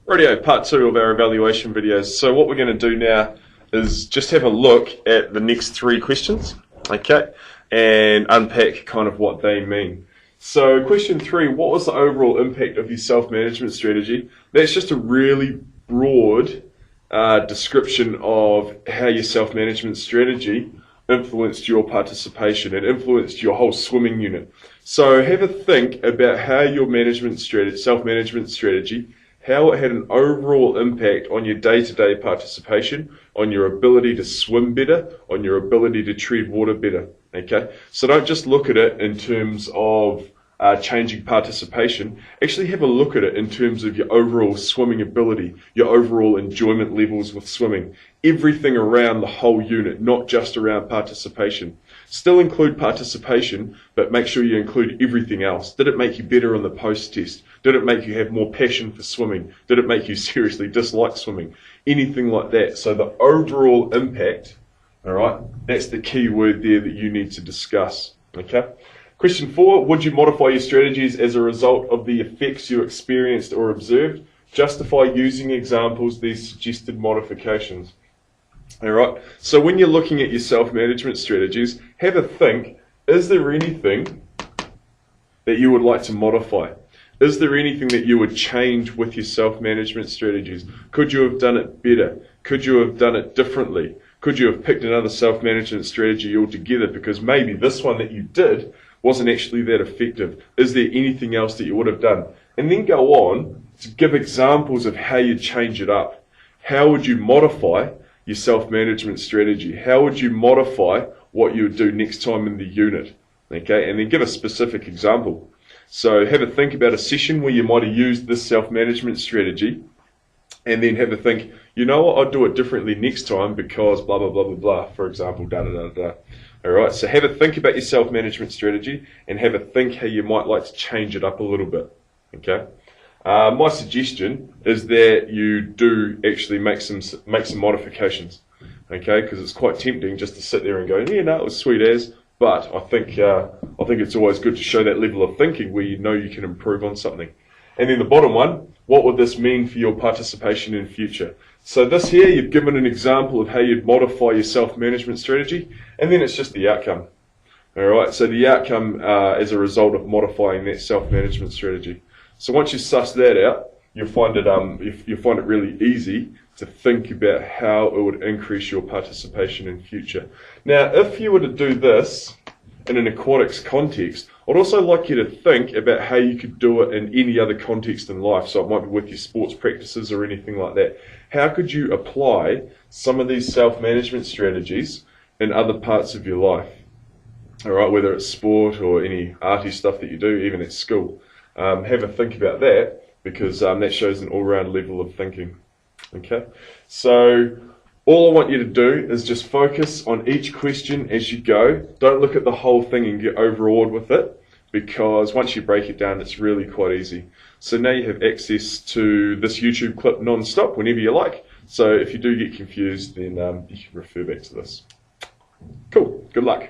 Rightio, part 2 of our evaluation videos. So what we're going to do now is just have a look at the next 3 questions, okay, and unpack kind of what they mean. So question 3, what was the overall impact of your self-management strategy? That's just a really broad description of how your self-management strategy influenced your participation and influenced your whole swimming unit. So have a think about how your self-management strategy, how it had an overall impact on your day-to-day participation, on your ability to swim better, on your ability to tread water better. Okay, so don't just look at it in terms of changing participation. Actually have a look at it in terms of your overall swimming ability, your overall enjoyment levels with swimming, everything around the whole unit, not just around participation. Still include participation, but make sure you include everything else. Did it make you better on the post-test? Did it make you have more passion for swimming? Did it make you seriously dislike swimming? Anything like that. So the overall impact, all right, that's the key word there that you need to discuss. Okay. Question 4, would you modify your strategies as a result of the effects you experienced or observed? Justify using examples these suggested modifications. All right, so when you're looking at your self-management strategies, have a think, is there anything that you would like to modify? Is there anything that you would change with your self-management strategies? Could you have done it better? Could you have done it differently? Could you have picked another self-management strategy altogether because maybe this one that you did wasn't actually that effective? Is there anything else that you would have done? And then go on to give examples of how you change it up. How would you modify your self-management strategy? How would you modify what you would do next time in the unit? Okay, and then give a specific example. So have a think about a session where you might have used this self-management strategy, and then have a think, you know what, I'll do it differently next time because blah, blah, blah, blah, blah, for example, da, da, da, da. All right, so have a think about your self-management strategy and have a think how you might like to change it up a little bit, okay? My suggestion is that you do actually make some modifications, okay? Because it's quite tempting just to sit there and go, yeah, no, it was sweet as, but I think it's always good to show that level of thinking where you know you can improve on something. And then the bottom one, what would this mean for your participation in future? So this here, you've given an example of how you'd modify your self-management strategy, and then it's just the outcome. All right, so the outcome as a result of modifying that self-management strategy. So once you suss that out, you'll find it really easy to think about how it would increase your participation in future. Now, if you were to do this in an aquatics context, I'd also like you to think about how you could do it in any other context in life. So it might be with your sports practices or anything like that. How could you apply some of these self-management strategies in other parts of your life? All right, whether it's sport or any arty stuff that you do, even at school. Have a think about that because that shows an all-round level of thinking. Okay, so all I want you to do is just focus on each question as you go. Don't look at the whole thing and get overawed with it, because once you break it down, it's really quite easy. So now you have access to this YouTube clip non-stop whenever you like. So if you do get confused, then you can refer back to this. Cool, good luck.